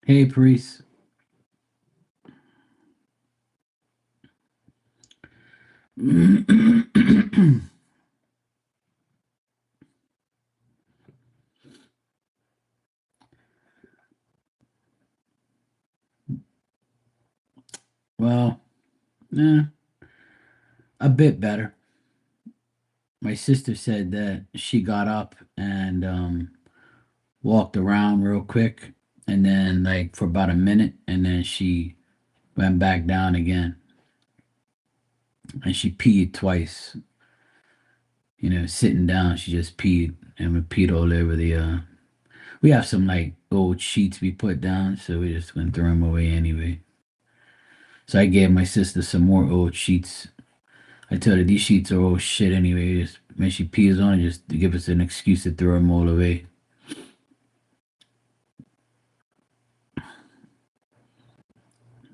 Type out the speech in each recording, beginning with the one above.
Hey, priest. Well, eh, a bit better. My sister said that she got up and walked around real quick, and then like for about a minute, and then she went back down again, and she peed twice. Sitting down, she just peed and we peed all over the. We have some like old sheets we put down, so we just went throw them away anyway. So I gave my sister some more old sheets. I told her these sheets are old shit anyway. Just when she pees on it, just to give us an excuse to throw them all away.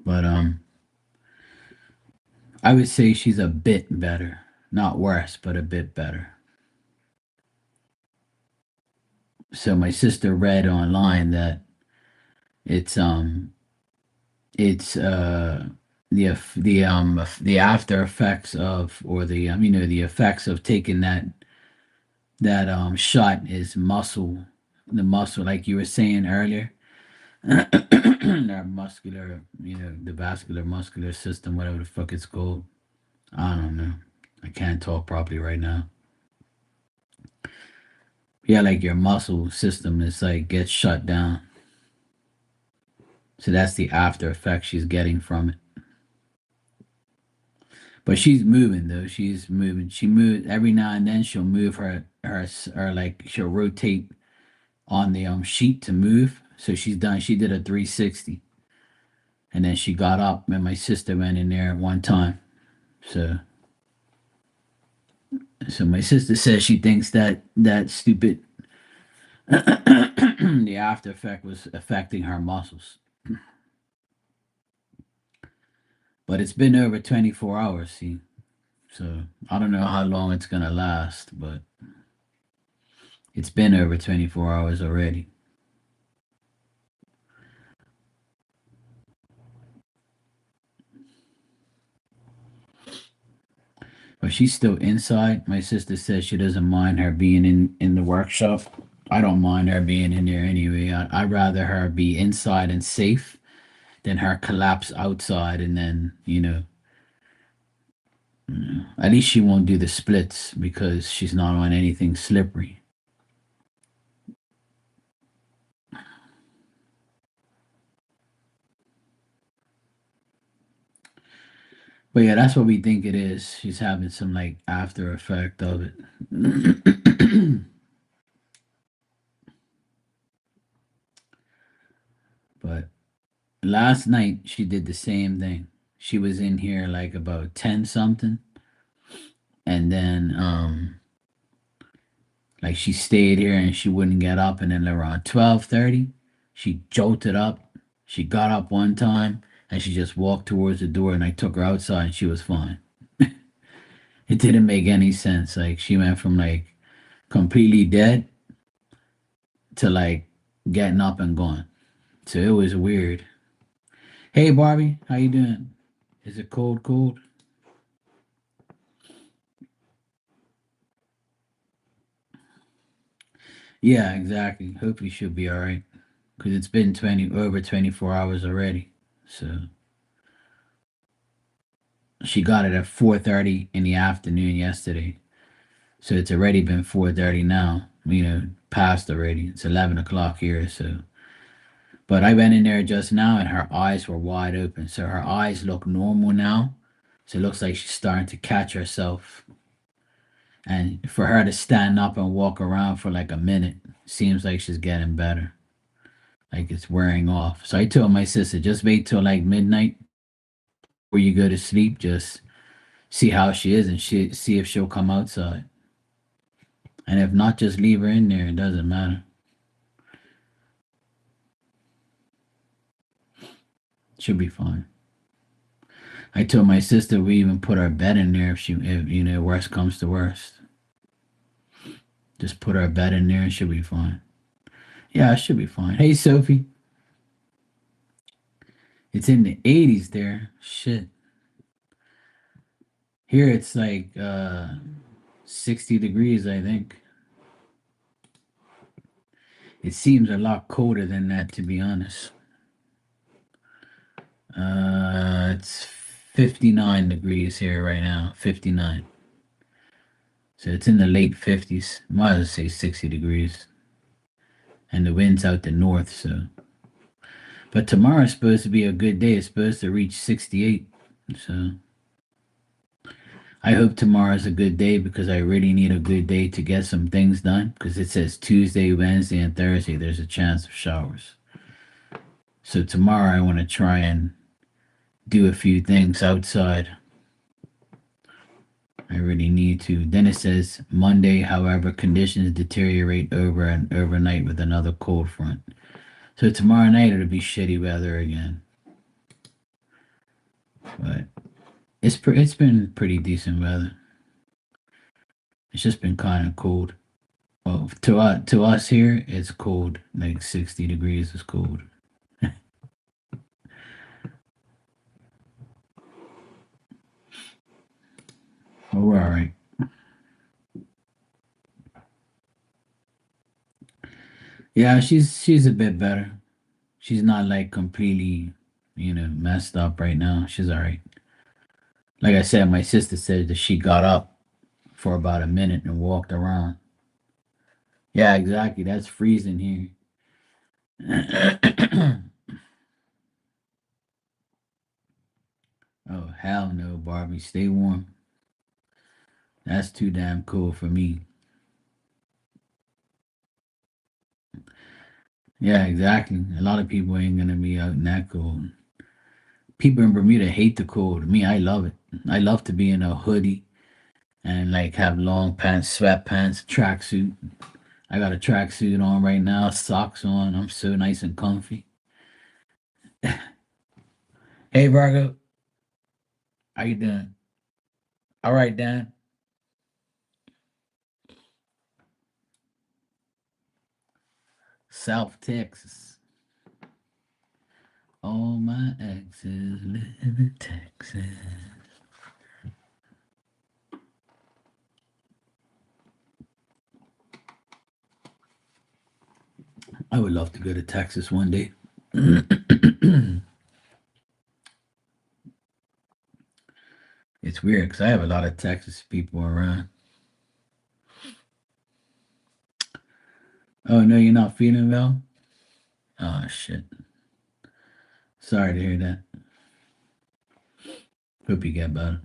But I would say she's a bit better, not worse, but a bit better. So my sister read online that it's um it's the after effects of, or the effects of taking that shot is muscle, the muscle, like you were saying earlier. Our muscular, the vascular muscular system, whatever the fuck it's called. I don't know. I can't talk properly right now. Yeah, like your muscle system is like gets shut down. So that's the after effect she's getting from it. But she's moving though. She's moving. She moves every now and then. She'll move her, like she'll rotate on the sheet to move. So she's done. She did a 360, and then she got up, and my sister went in there one time. So my sister says she thinks that stupid the after effect was affecting her muscles. But it's been over 24 hours, see. So I don't know how long it's gonna last, but it's been over 24 hours already. But she's still inside. My sister says she doesn't mind her being in the workshop. I don't mind her being in there anyway. I'd rather her be inside and safe than her collapse outside, and then at least she won't do the splits because she's not on anything slippery. But yeah, that's what we think it is. She's having some like after effect of it. But last night she did the same thing. She was in here like about 10 something, and then like she stayed here and she wouldn't get up, and then around 12:30 She jolted up. She got up one time and she just walked towards the door, and I took her outside and she was fine. It didn't make any sense. Like she went from like completely dead to like getting up and going. So it was weird. Hey Barbie, how you doing? Is it cold? Cold? Yeah, exactly. Hopefully she'll be all right because it's been 24 hours already. So she got it at 4:30 in the afternoon yesterday. So it's already been 4:30 now. Past already. It's 11 o'clock here. So, but I went in there just now and her eyes were wide open. So her eyes look normal now. So it looks like she's starting to catch herself. And for her to stand up and walk around for like a minute seems like she's getting better. Like it's wearing off. So I told my sister, just wait till like midnight before you go to sleep. Just see how she is and see if she'll come outside. And if not, just leave her in there. It doesn't matter. She'll be fine. I told my sister we even put our bed in there if worst comes to worst. Just put our bed in there and she'll be fine. Yeah, it should be fine. Hey, Sophie. It's in the 80s there. Shit. Here it's like 60 degrees, I think. It seems a lot colder than that, to be honest. It's 59 degrees here right now. 59. So it's in the late 50s. Might as well say 60 degrees. And the wind's out the north, so. But tomorrow's supposed to be a good day. It's supposed to reach 68. So I hope tomorrow's a good day because I really need a good day to get some things done. Because it says Tuesday, Wednesday, and Thursday, there's a chance of showers. So tomorrow I want to try and do a few things outside. I really need to. Then it says Monday, however, conditions deteriorate over and overnight with another cold front. So tomorrow night it'll be shitty weather again. But it's been pretty decent weather. It's just been kind of cold. Well, to us here, it's cold. Like 60 degrees is cold. Oh, we're all right. Yeah, she's a bit better. She's not like completely, messed up right now. She's all right. Like I said, my sister said that she got up for about a minute and walked around. Yeah, exactly. That's freezing here. Oh, hell no, Barbie. Stay warm. That's too damn cool for me. Yeah, exactly. A lot of people ain't gonna be out in that cold. People in Bermuda hate the cold. Me, I love it. I love to be in a hoodie and like have long pants, sweatpants, tracksuit. I got a tracksuit on right now, socks on. I'm so nice and comfy. Hey, Virgo, how you doing? All right, Dan. South Texas. All my exes live in Texas. I would love to go to Texas one day. It's weird because I have a lot of Texas people around. Oh no, you're not feeling well? Oh shit. Sorry to hear that. Hope you get better.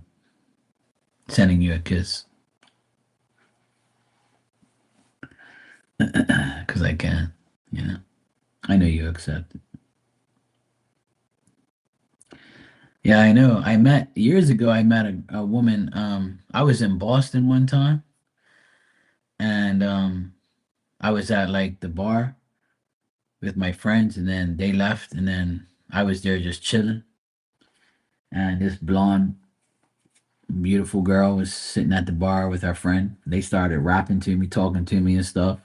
Sending you a kiss. Because I can, you know. I know you accept it. Yeah, I know. I met years ago. I met a woman. I was in Boston one time, and I was at like the bar with my friends, and then they left, and then I was there just chilling. And this blonde, beautiful girl was sitting at the bar with her friend. They started rapping to me, talking to me and stuff.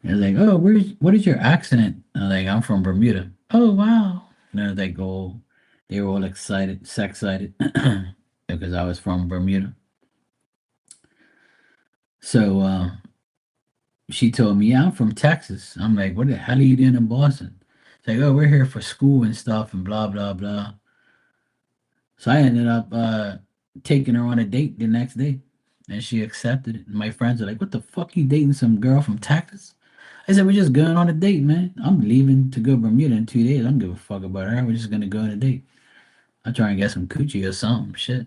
And I was like, "Oh, what is your accent?" And I'm like, "I'm from Bermuda." "Oh, wow!" And I was like, "Oh," they were all excited, sex excited, because I was from Bermuda. So she told me, "Yeah, I'm from Texas." I'm like, "What the hell are you doing in Boston?" It's like, "Oh, we're here for school and stuff and blah blah blah." So I ended up taking her on a date the next day, and she accepted it. And my friends are like, "What the fuck, you dating some girl from Texas?" I said, "We're just going on a date, man. I'm leaving to go Bermuda in 2 days. I don't give a fuck about her. We're just gonna go on a date. I'll try and get some coochie or something. Shit."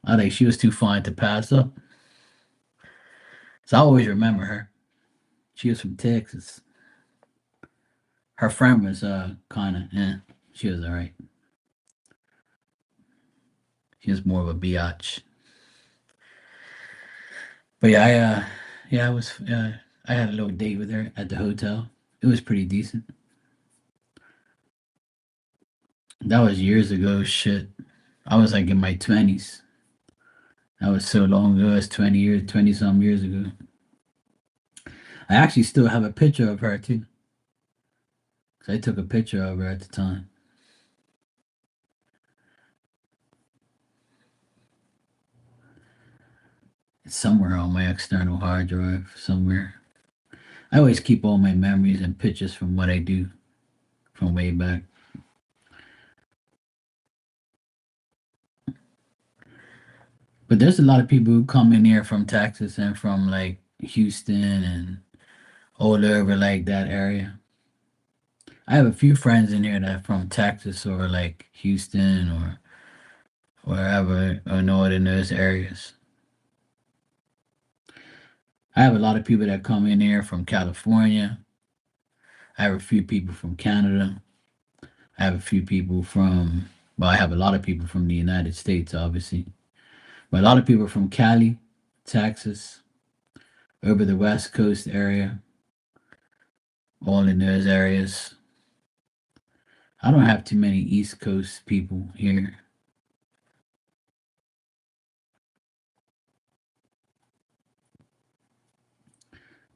I think she was too fine to pass up. So I always remember her. She was from Texas. Her friend was kinda she was alright. She was more of a biatch. But yeah, I was I had a little date with her at the hotel. It was pretty decent. That was years ago. Shit, I was like in my 20s. That was so long ago. It's 20 years, 20 some years ago. I actually still have a picture of her too. So I took a picture of her at the time. It's somewhere on my external hard drive. Somewhere. I always keep all my memories and pictures from what I do from way back. But there's a lot of people who come in here from Texas and from like Houston and all over like that area. I have a few friends in here that are from Texas or like Houston or wherever or north in those areas. I have a lot of people that come in here from California. I have a few people from Canada. I have a few people from, well, I have a lot of people from the United States, obviously, but a lot of people from Cali, Texas, over the West Coast area, all in those areas. I don't have too many East Coast people here.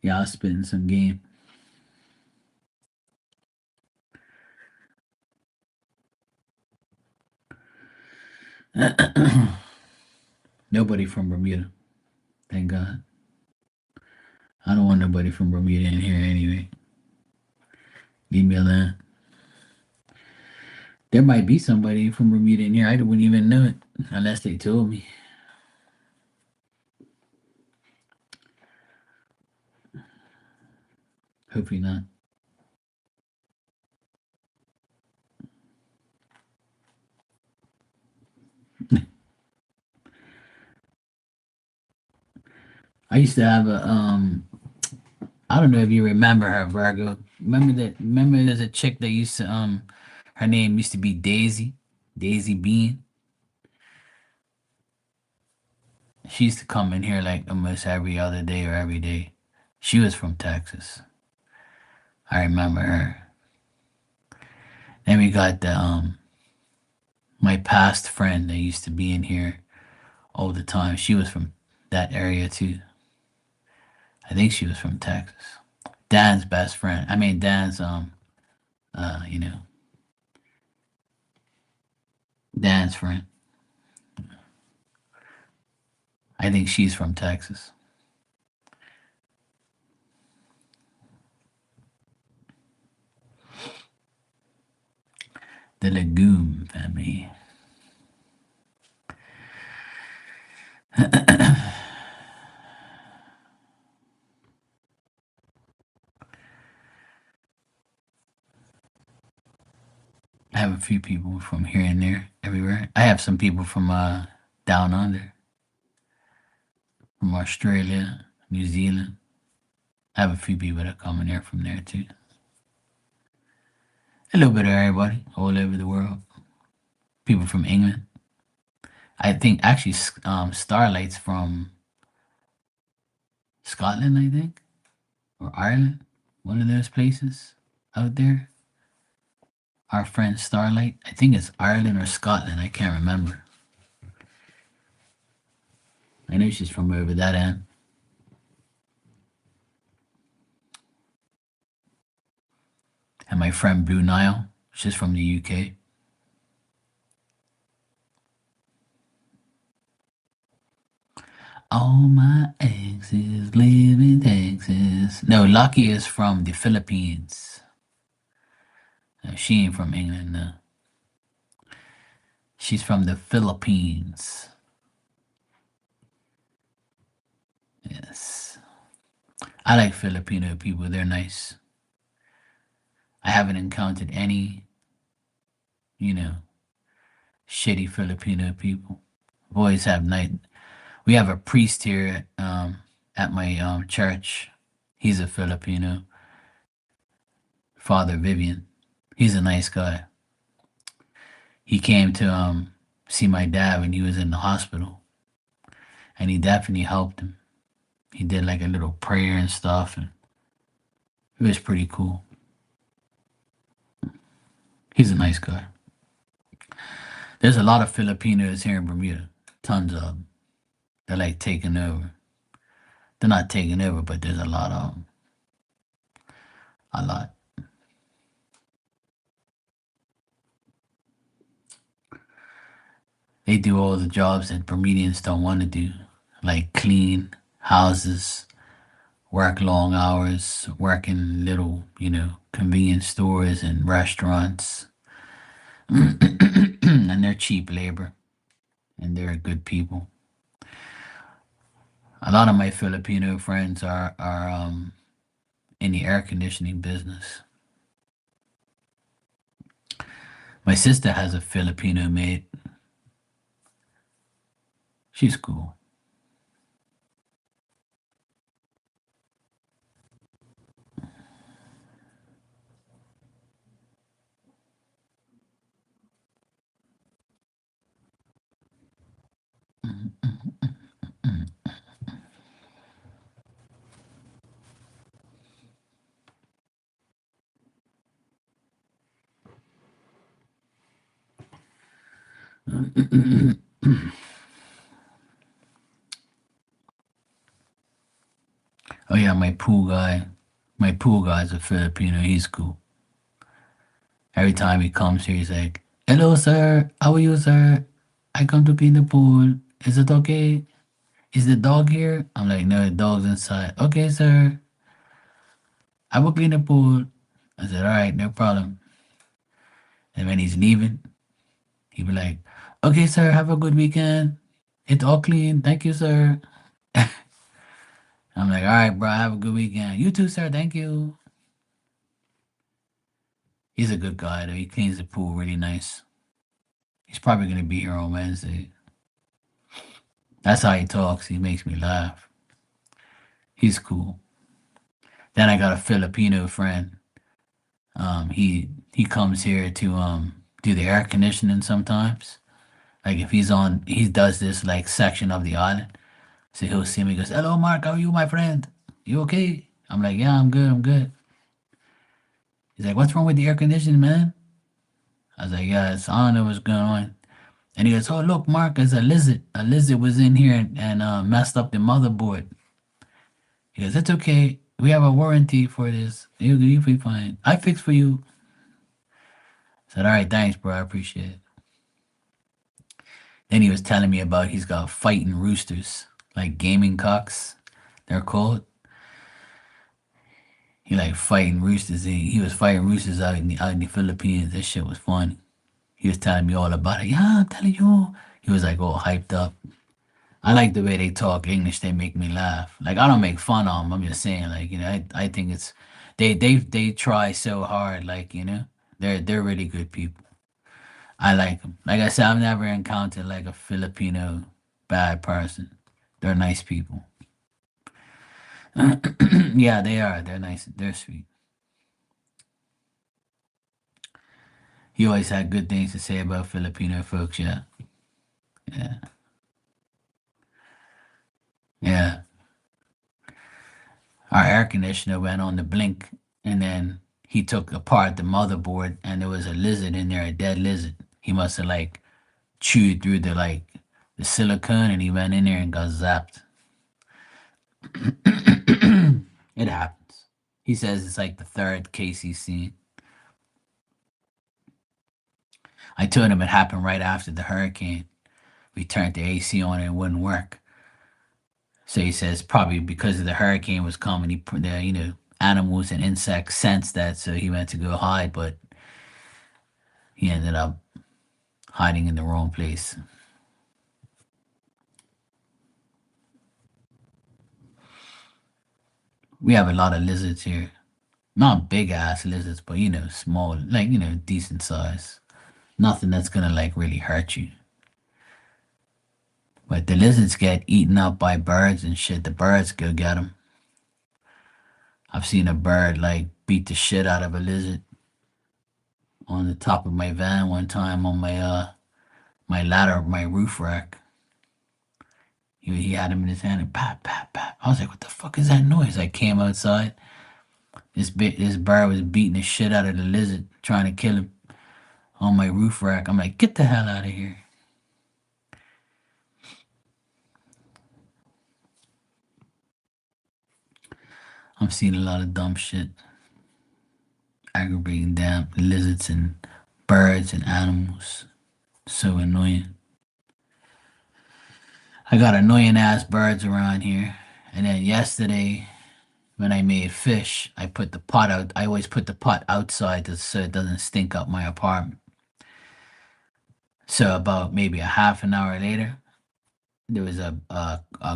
Y'all spitting some game. Nobody from Bermuda, thank God. I don't want nobody from Bermuda in here anyway. Leave me alone. There might be somebody from Bermuda in here. I wouldn't even know it unless they told me. Hopefully not. I used to have a I don't know if you remember her, Virgo. Remember there's a chick that used to her name used to be Daisy. Daisy Bean. She used to come in here like almost every other day or every day. She was from Texas. I remember her. Then we got the my past friend that used to be in here all the time. She was from that area too. I think she was from Texas. Dan's best friend. I mean Dan's you know, Dan's friend. I think she's from Texas. The Legume family. I have a few people from here and there, everywhere. I have some people from down under, from Australia, New Zealand. I have a few people that come in here from there too. A little bit of everybody, all over the world. People from England. I think actually Starlight's from Scotland, I think, or Ireland, one of those places out there. Our friend Starlight, I think it's Ireland or Scotland. I can't remember. I know she's from over that end. And my friend Blue Nile, she's from the UK. All my exes live in Texas. No, Lucky is from the Philippines. No, she ain't from England, no. She's from the Philippines. Yes. I like Filipino people. They're nice. I haven't encountered any, you know, shitty Filipino people. I've always have night. We have a priest here at my church. He's a Filipino. Father Vivian. He's a nice guy. He came to see my dad when he was in the hospital, and he definitely helped him. He did like a little prayer and stuff, and it was pretty cool. He's a nice guy. There's a lot of Filipinos here in Bermuda. Tons of them. They're like taking over. They're not taking over, but there's a lot of them. A lot. They do all the jobs that Bermudians don't want to do, like clean houses, work long hours, work in little, convenience stores and restaurants. And they're cheap labor, and they're good people. A lot of my Filipino friends are in the air conditioning business. My sister has a Filipino mate. She's cool. Oh yeah, my pool guy. My pool guy's a Filipino. He's cool. Every time he comes here, he's like, "Hello, sir. How are you, sir? I come to clean the pool. Is it okay? Is the dog here?" I'm like, "No, the dog's inside." "Okay, sir. I will clean the pool." I said, "All right, no problem." And when he's leaving, he'd be like, "Okay, sir. Have a good weekend. It's all clean. Thank you, sir." I'm like, "All right, bro. Have a good weekend. You too, sir. Thank you." He's a good guy, though. He cleans the pool really nice. He's probably gonna be here on Wednesday. That's how he talks. He makes me laugh. He's cool. Then I got a Filipino friend. He comes here to do the air conditioning sometimes. Like if he does this like section of the island. So he'll see me. He goes, "Hello, Mark. How are you, my friend? You okay?" I'm like, "Yeah, I'm good. I'm good." He's like, "What's wrong with the air conditioning, man?" I was like, "Yeah, I don't know what's going on." And he goes, "Oh, look, Mark, there's a lizard. A lizard was in here and messed up the motherboard." He goes, "It's okay. We have a warranty for this. You'll be fine. I fix for you." I said, "All right, thanks, bro. I appreciate it." Then he was telling me about he's got fighting roosters, like gaming cocks, they're called. He like fighting roosters. He was fighting roosters out in the Philippines. This shit was funny. He was telling me all about it. "Yeah, I'm telling you." He was like all hyped up. I like the way they talk English. They make me laugh. Like I don't make fun of them. I'm just saying, like I think it's they try so hard. Like they're really good people. I like them. Like I said, I've never encountered like a Filipino bad person. They're nice people. Yeah, they are. They're nice. They're sweet. He always had good things to say about Filipino folks. Yeah, yeah, yeah. our air conditioner went on the blink, and then he took apart the motherboard, and there was a lizard in there, a dead lizard. He must have like chewed through the silicone, and he went in there and got zapped. It happens. He says it's like the third case he's seen. I told him it happened right after the hurricane. We turned the AC on and it wouldn't work. So he says probably because of the hurricane was coming, animals and insects sensed that, so he went to go hide, but he ended up hiding in the wrong place. We have a lot of lizards here. Not big ass lizards, but small, like, decent size. Nothing that's gonna like really hurt you. But the lizards get eaten up by birds and shit. The birds go get them. I've seen a bird like beat the shit out of a lizard on the top of my van one time on my ladder, my roof rack. He had him in his hand and pat pat pat. I was like, what the fuck is that noise? I came outside. This bird was beating the shit out of the lizard, trying to kill him on my roof rack. I'm like, get the hell out of here. I'm seeing a lot of dumb shit. Aggravating damn lizards and birds and animals. So annoying. I got annoying ass birds around here. And then yesterday, when I made fish, I put the pot out. I always put the pot outside so it doesn't stink up my apartment. So about maybe a half an hour later, there was a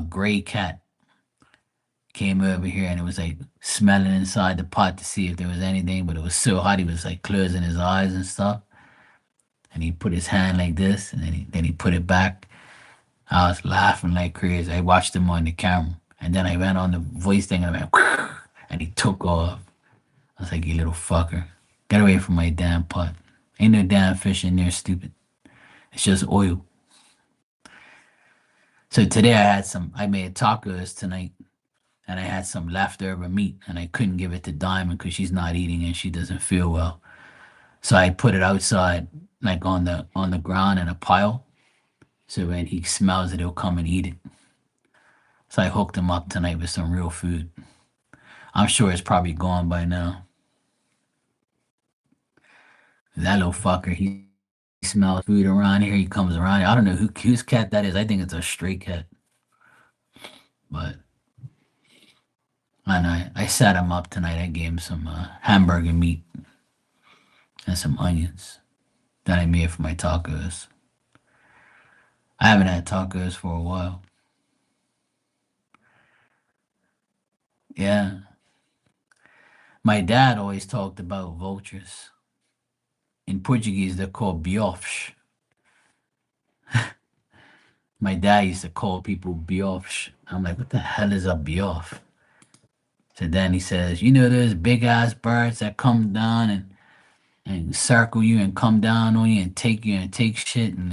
gray cat came over here and it was like smelling inside the pot to see if there was anything, but it was so hot he was like closing his eyes and stuff. And he put his hand like this, and then he put it back. I was laughing like crazy. I watched him on the camera, and then I went on the voice thing and I went, and he took off. I was like, you little fucker, get away from my damn pot. Ain't no damn fish in there, stupid. It's just oil. So today I made tacos tonight, and I had some leftover meat, and I couldn't give it to Diamond because she's not eating and she doesn't feel well. So I put it outside, like on the ground in a pile. So when he smells it, he'll come and eat it. So I hooked him up tonight with some real food. I'm sure it's probably gone by now. That little fucker, he smells food around here. He comes around here. I don't know whose cat that is. I think it's a stray cat. But I sat him up tonight. I gave him some hamburger meat and some onions that I made for my tacos. I haven't had tacos for a while. Yeah. My dad always talked about vultures. In Portuguese, they're called biofs. My dad used to call people biofs. I'm like, what the hell is a biof? So then he says, you know those big ass birds that come down and circle you and come down on you and take shit, and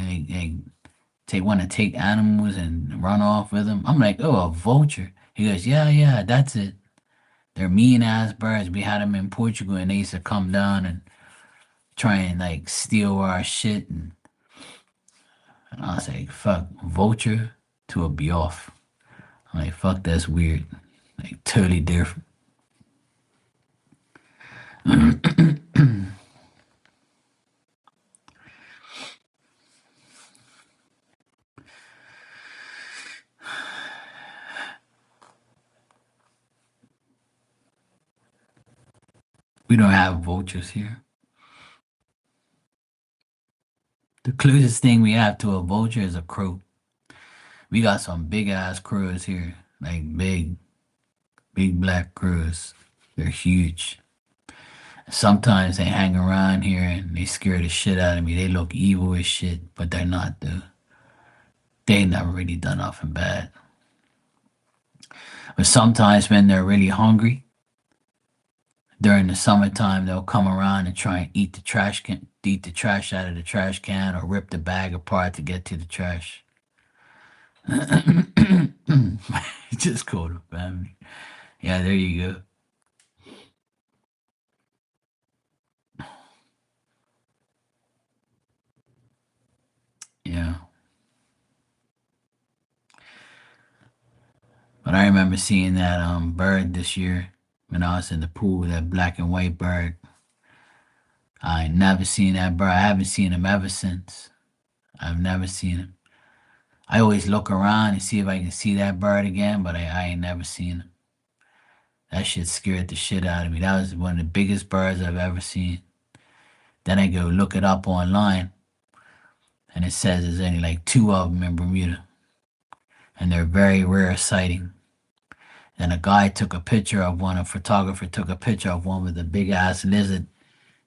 they want to take animals and run off with them. I'm like, oh, a vulture. He goes, yeah, that's it. They're mean ass birds. We had them in Portugal, and they used to come down and try and like steal our shit. And I was like, fuck, vulture to a biof. I'm like, fuck, that's weird. Like, totally different. We don't have vultures here. The closest thing we have to a vulture is a crow. We got some big ass crows here, like big black crows. They're huge. Sometimes they hang around here and they scare the shit out of me. They look evil as shit, but they're not though. They ain't never really done nothing bad. But sometimes when they're really hungry, during the summertime, they'll come around and try and eat the trash can, eat the trash out of the trash can, or rip the bag apart to get to the trash. Just called a family. Yeah, there you go. Yeah. But I remember seeing that bird this year when I was in the pool, that black and white bird. I ain't never seen that bird. I haven't seen him ever since. I've never seen him. I always look around and see if I can see that bird again, but I ain't never seen him. That shit scared the shit out of me. That was one of the biggest birds I've ever seen. Then I go look it up online, and it says there's only like two of them in Bermuda, and they're very rare sighting. And a guy took a picture of one, a photographer took a picture of one with a big ass lizard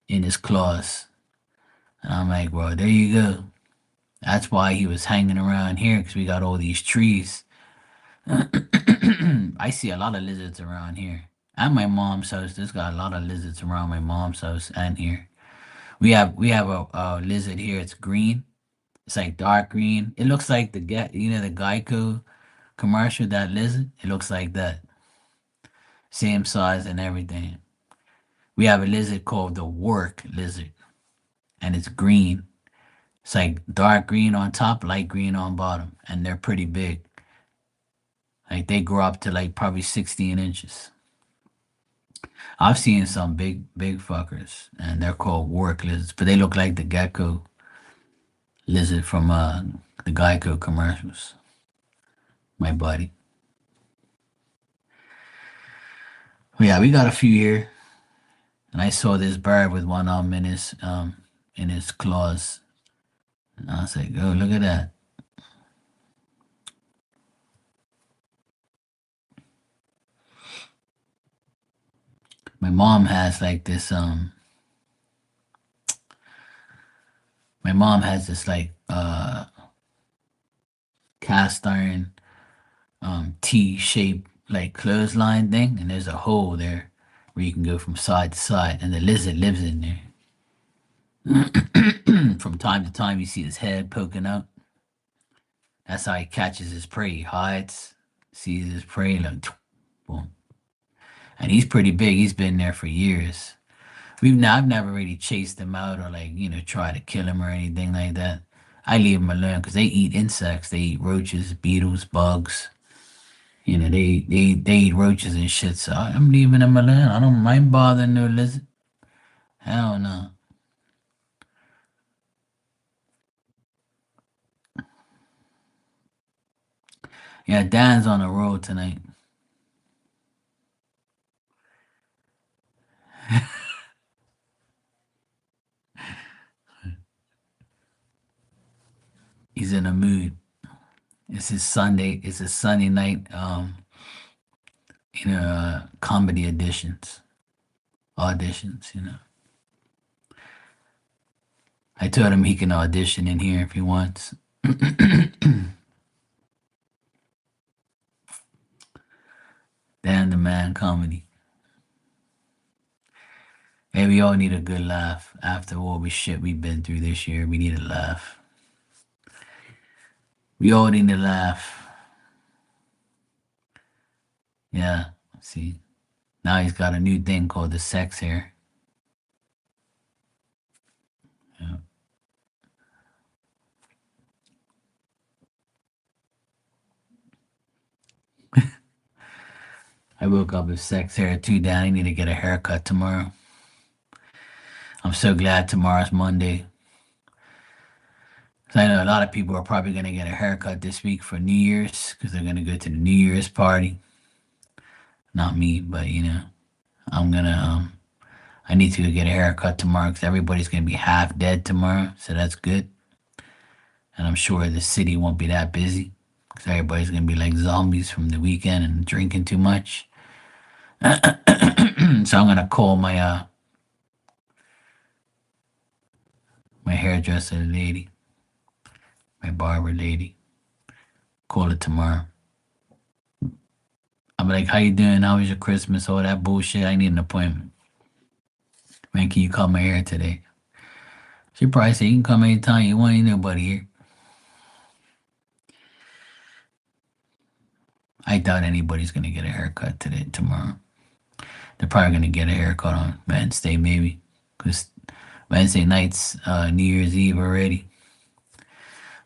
in his claws. And I'm like, bro, there you go. That's why he was hanging around here, because we got all these trees. I see a lot of lizards around here. At my mom's house, there's got a lot of lizards around my mom's house and here. We have a lizard here. It's green. It's like dark green. It looks like the Geico commercial, that lizard. It looks like that. Same size and everything. We have a lizard called the work lizard, and it's green. It's like dark green on top, light green on bottom, and they're pretty big. Like they grow up to like probably 16 inches. I've seen some big fuckers, and they're called work lizards, but they look like the gecko lizard from the Geico commercials. My buddy. But yeah, we got a few here, and I saw this bird with one arm in his claws, and I was like, "Oh, look at that!" My mom has like this. My mom has this like cast iron T shaped like clothesline thing, and there's a hole there where you can go from side to side, and the lizard lives in there. From time to time, you see his head poking out. That's how he catches his prey. He hides, sees his prey, like boom. And he's pretty big. He's been there for years. I've never really chased him out or like try to kill him or anything like that. I leave him alone because they eat insects. They eat roaches, beetles, bugs. They eat roaches and shit. So I'm leaving them alone. I don't mind bothering no lizard. Hell no. Yeah, Dan's on the road tonight. He's in a mood. It's his Sunday. It's a Sunday night. Comedy auditions. I told him he can audition in here if he wants. Dan the Man comedy. Hey, we all need a good laugh after all we shit we've been through this year. We need a laugh. We all need a laugh. Yeah. See, now he's got a new thing called the sex hair. Yeah. I woke up with sex hair too, Dan. I need to get a haircut tomorrow. I'm so glad tomorrow's Monday. 'Cause I know a lot of people are probably going to get a haircut this week for New Year's because they're going to go to the New Year's party. Not me, but I'm going to, I need to go get a haircut tomorrow because everybody's going to be half dead tomorrow. So that's good. And I'm sure the city won't be that busy because everybody's going to be like zombies from the weekend and drinking too much. So I'm going to call my hairdresser lady, my barber lady. Call it tomorrow. I'm like, how you doing? How was your Christmas? All that bullshit. I need an appointment. Man, can you cut my hair today? She probably say you can come anytime you want. Ain't nobody here. I doubt anybody's gonna get a haircut today, tomorrow. They're probably gonna get a haircut on Wednesday, maybe, because Wednesday night's New Year's Eve already.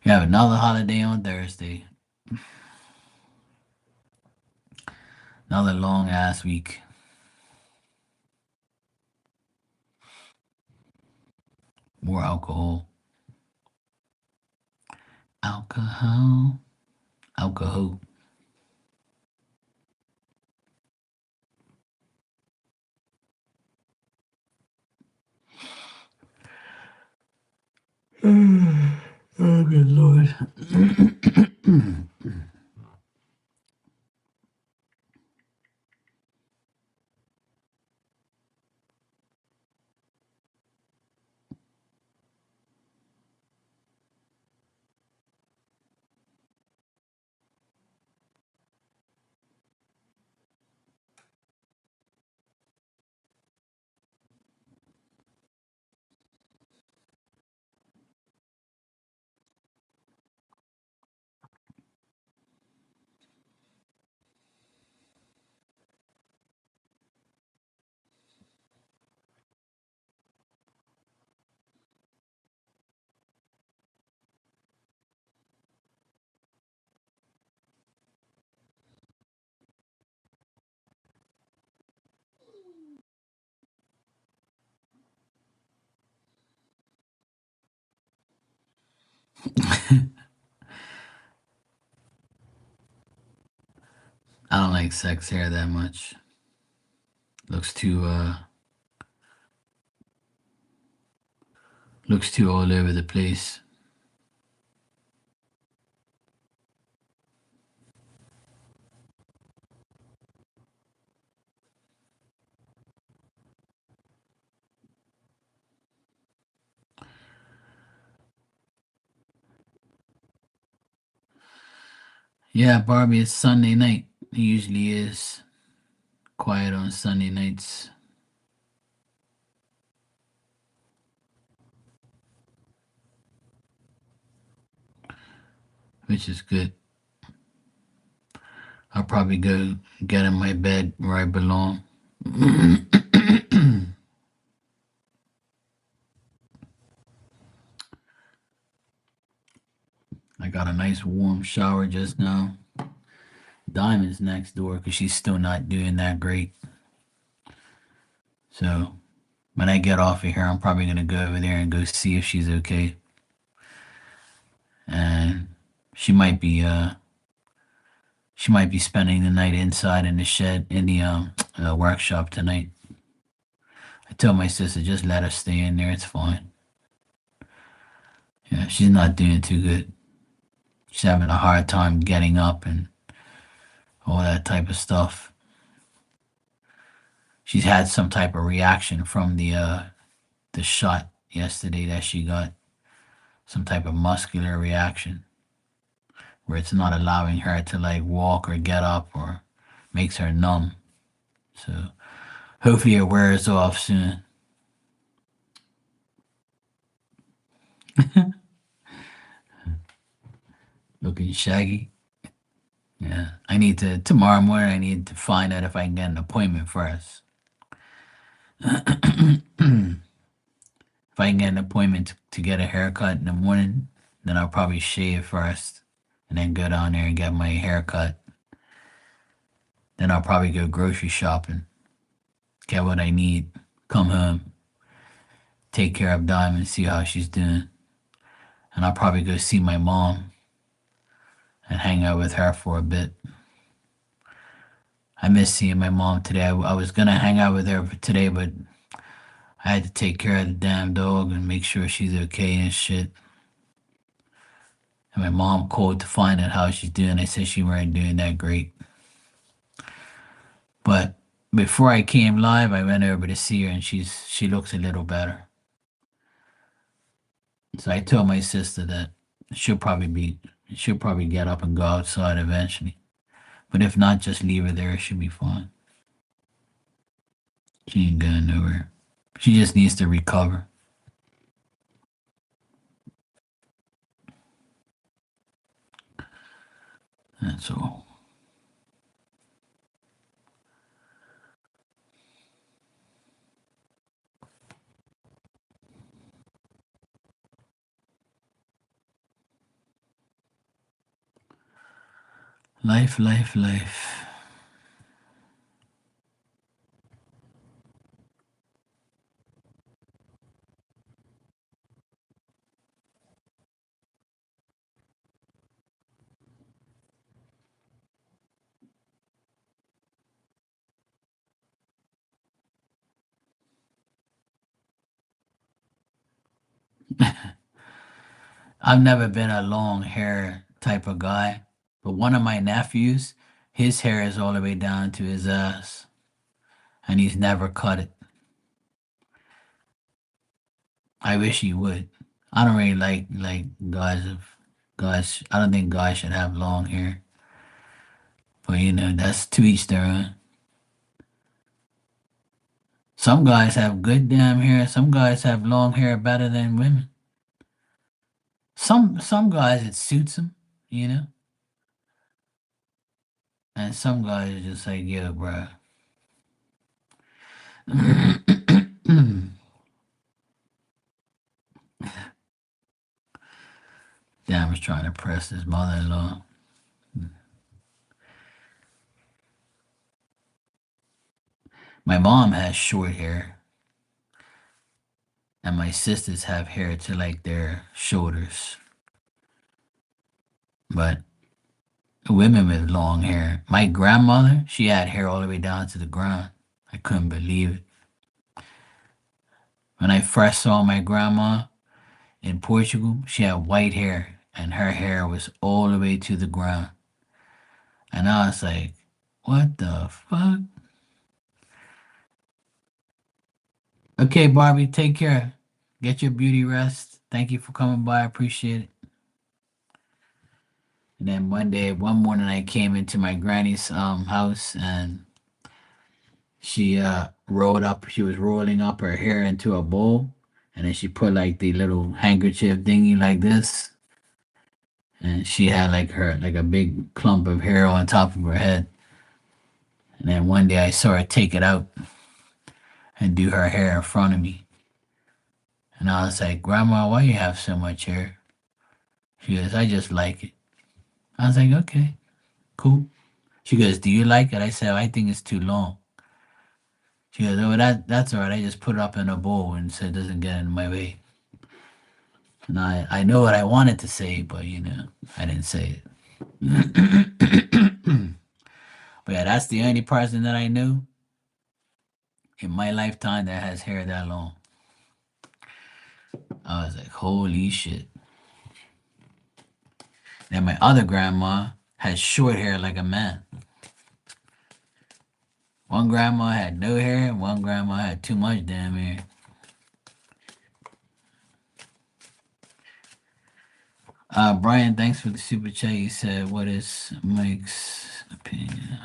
We have another holiday on Thursday. Another long ass week. More alcohol. Alcohol. Alcohol. Oh, good lord. I don't like sex hair that much. Looks too all over the place. Yeah, Barbie, it's Sunday night. It usually is quiet on Sunday nights, which is good. I'll probably go get in my bed where I belong. I got a nice warm shower just now. Diamond's next door because she's still not doing that great. So when I get off of here, I'm probably gonna go over there and go see if she's okay. And she might be she might be spending the night inside in the shed in the workshop tonight. I told my sister just let her stay in there. It's fine. Yeah, she's not doing too good. She's having a hard time getting up and all that type of stuff. She's had some type of reaction from the shot yesterday that she got. Some type of muscular reaction where it's not allowing her to like walk or get up or makes her numb. So hopefully it wears off soon. Looking shaggy. Yeah. I need to tomorrow morning I need to find out if I can get an appointment first. If I can get an appointment to get a haircut in the morning, then I'll probably shave first and then go down there and get my haircut. Then I'll probably go grocery shopping, get what I need, come home, take care of Diamond, see how she's doing. And I'll probably go see my mom and hang out with her for a bit. I miss seeing my mom today. I was gonna hang out with her today, but I had to take care of the damn dog and make sure she's okay and shit. And my mom called to find out how she's doing. I said she weren't doing that great. But before I came live, I went over to see her and she looks a little better. So I told my sister that she'll probably be she'll probably get up and go outside eventually. But if not, just leave her there. She'll be fine. She ain't going nowhere. She just needs to recover. That's all. Life, life, life. I've never been a long hair type of guy, but one of my nephews, his hair is all the way down to his ass, and he's never cut it. I wish he would. I don't really like guys of guys. I don't think guys should have long hair, but that's to each their own. Some guys have good damn hair. Some guys have long hair better than women. Some guys it suits them, you know, and some guys are just like, yo, bro. Damn, I was trying to press his mother-in-law. My mom has short hair, and my sisters have hair to like their shoulders. But women with long hair. My grandmother, she had hair all the way down to the ground. I couldn't believe it. When I first saw my grandma in Portugal, she had white hair, and her hair was all the way to the ground. And I was like, what the fuck? Okay, Barbie, take care. Get your beauty rest. Thank you for coming by. I appreciate it. And then one morning, I came into my granny's house, and she was rolling up her hair into a bowl, and then she put like the little handkerchief thingy like this, and she had like a big clump of hair on top of her head. And then one day I saw her take it out and do her hair in front of me, and I was like, "Grandma, why you have so much hair?" She goes, "I just like it." I was like, "Okay, cool." She goes, "Do you like it?" I said, "I think it's too long." She goes, "Oh, that's all right. I just put it up in a bowl and so it doesn't get in my way." And I know what I wanted to say, but I didn't say it. But yeah, that's the only person that I knew in my lifetime that has hair that long. I was like, holy shit. Then my other grandma had short hair like a man. One grandma had no hair, and one grandma had too much damn hair. Brian, thanks for the super chat. You said, what is Mike's opinion?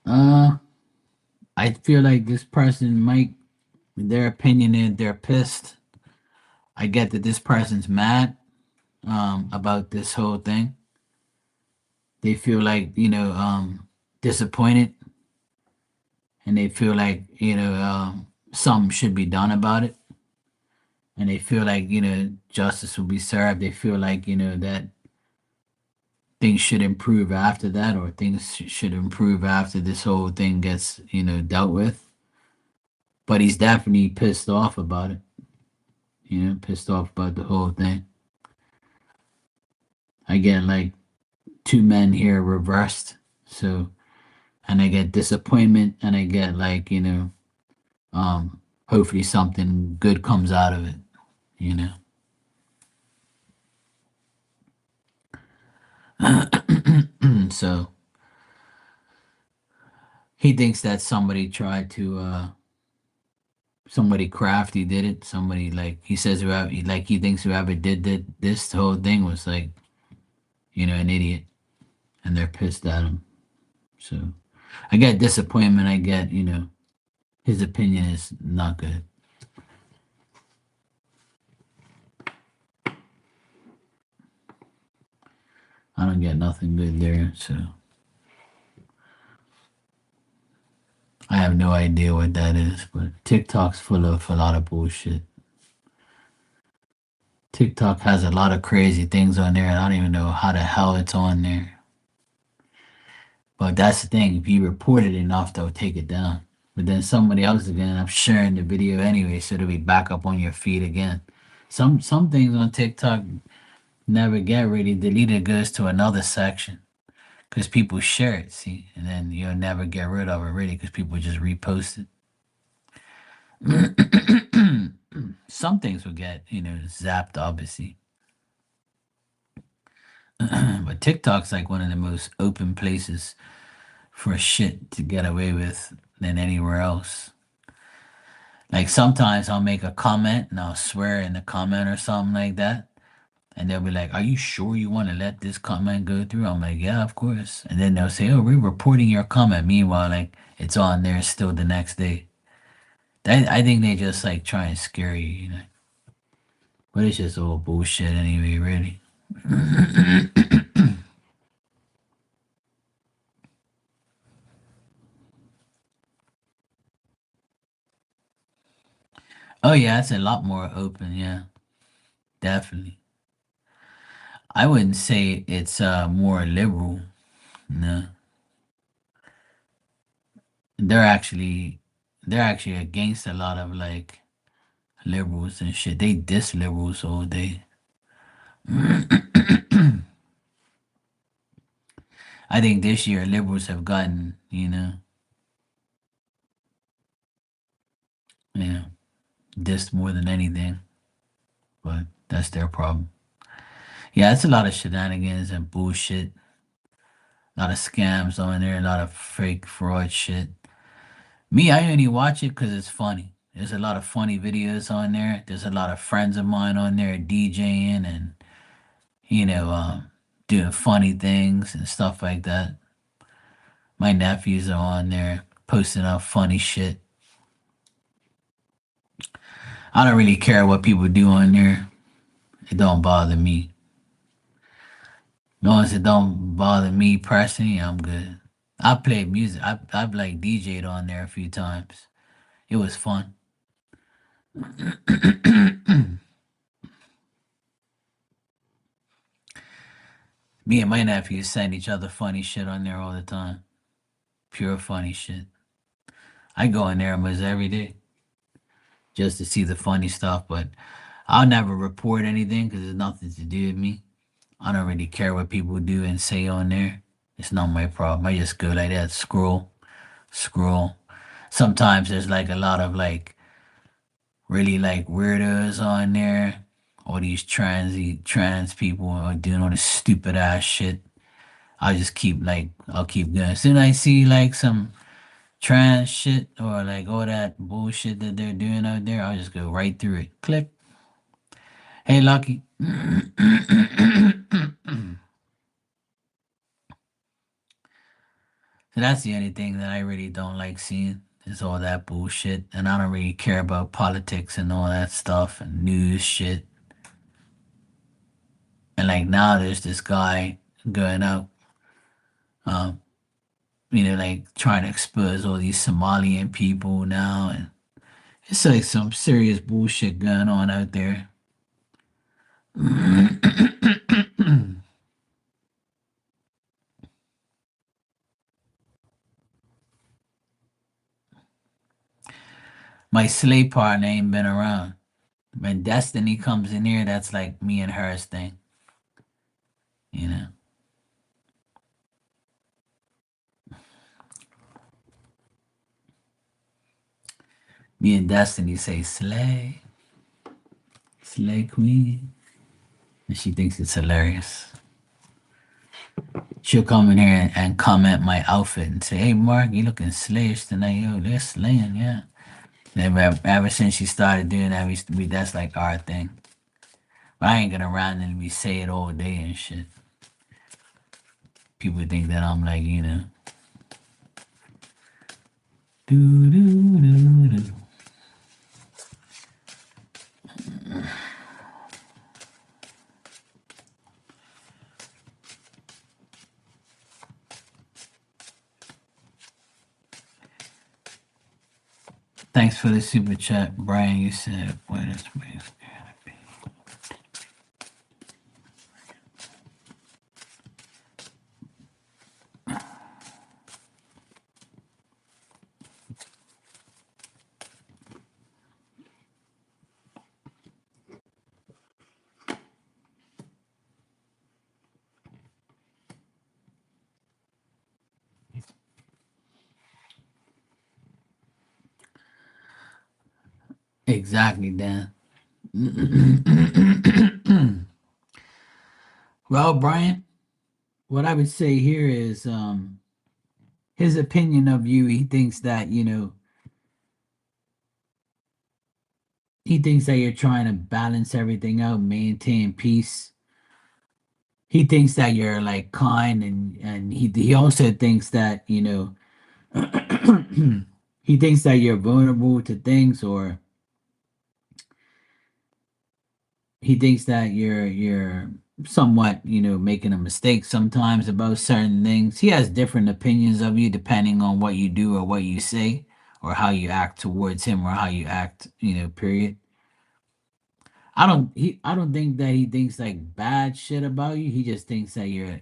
Uh, I feel like this person might, their opinion is they're pissed. I get that this person's mad about this whole thing. They feel like, disappointed, and they feel like, something should be done about it. And they feel like, justice will be served. They feel like, that things should improve after that, or things should improve after this whole thing gets, dealt with. But he's definitely pissed off about it, pissed off about the whole thing. I get like two men here reversed. So, and I get disappointment, and I get like, hopefully something good comes out of it, you know. So He thinks that somebody tried to somebody crafty did it. Somebody like he says whoever like he thinks whoever did this whole thing was like, an idiot, and they're pissed at him. So I get disappointment. I get, his opinion is not good. I don't get nothing good there. So I have no idea what that is, but TikTok's full of a lot of bullshit. TikTok has a lot of crazy things on there, and I don't even know how the hell it's on there. But that's the thing. If you report it enough, they'll take it down. But then somebody else is gonna end up sharing the video anyway, so it'll be back up on your feed again. Some things on TikTok never get really deleted. It goes to another section because people share it. See, and then you'll never get rid of it really because people just repost it. Some things will get zapped, obviously. But TikTok's like one of the most open places for shit to get away with than anywhere else. Like sometimes I'll make a comment and I'll swear in the comment or something like that. And they'll be like, "Are you sure you want to let this comment go through?" I'm like, "Yeah, of course." And then they'll say, "Oh, we're reporting your comment." Meanwhile, like it's on there still the next day. I think they just like try and scare you. But it's just all bullshit anyway, really. Oh yeah, it's a lot more open. Yeah, definitely. I wouldn't say it's more liberal. No, they're actually they're actually against a lot of like liberals and shit. They diss liberals all day. I think this year liberals have gotten, yeah, dissed more than anything, but that's their problem. Yeah, it's a lot of shenanigans and bullshit. A lot of scams on there, a lot of fake fraud shit. Me, I only watch it because it's funny. There's a lot of funny videos on there. There's a lot of friends of mine on there DJing and, you know, um, doing funny things and stuff like that. My nephews are on there posting up funny shit. I don't really care what people do on there. It don't bother me. As long as it don't bother me personally, I'm good. I play music. I've like DJ'd on there a few times. It was fun. Me and my nephews send each other funny shit on there all the time. Pure funny shit. I go in there almost every day just to see the funny stuff, but I'll never report anything because it's nothing to do with me. I don't really care what people do and say on there. It's not my problem. I just go like that, scroll. Sometimes there's like a lot of like really like weirdos on there. All these trans people are doing all this stupid ass shit. I'll keep going. As soon as I see like some trans shit or like all that bullshit that they're doing out there, I'll just go right through it. Click. Hey, Lucky. So that's the only thing that I really don't like seeing is all that bullshit. And I don't really care about politics and all that stuff and news shit. And like now there's this guy going out, um, like trying to expose all these Somalian people now. And it's like some serious bullshit going on out there. My slave partner ain't been around. When Destiny comes in here, that's like me and her's thing, you know. Me and Destiny say slay, slay queen, and she thinks it's hilarious. She'll come in here and comment my outfit and say, "Hey, Mark, you looking slayish tonight, yo. They're slaying, yeah." And ever since she started doing that, that's like our thing. But I ain't gonna randomly say it all day and shit. People think that I'm like, do do do do. Thanks for the super chat, Brian. You said, "What is space gotta be?" Exactly, Dan. Well, Brian, what I would say here is his opinion of you. He thinks that he thinks that you're trying to balance everything out, maintain peace. He thinks that you're like kind, and he also thinks that he thinks that you're vulnerable to things, or he thinks that you're somewhat making a mistake sometimes about certain things. He has different opinions of you depending on what you do or what you say or how you act towards him or how you act, period. I don't think that he thinks like bad shit about you. He just thinks that you're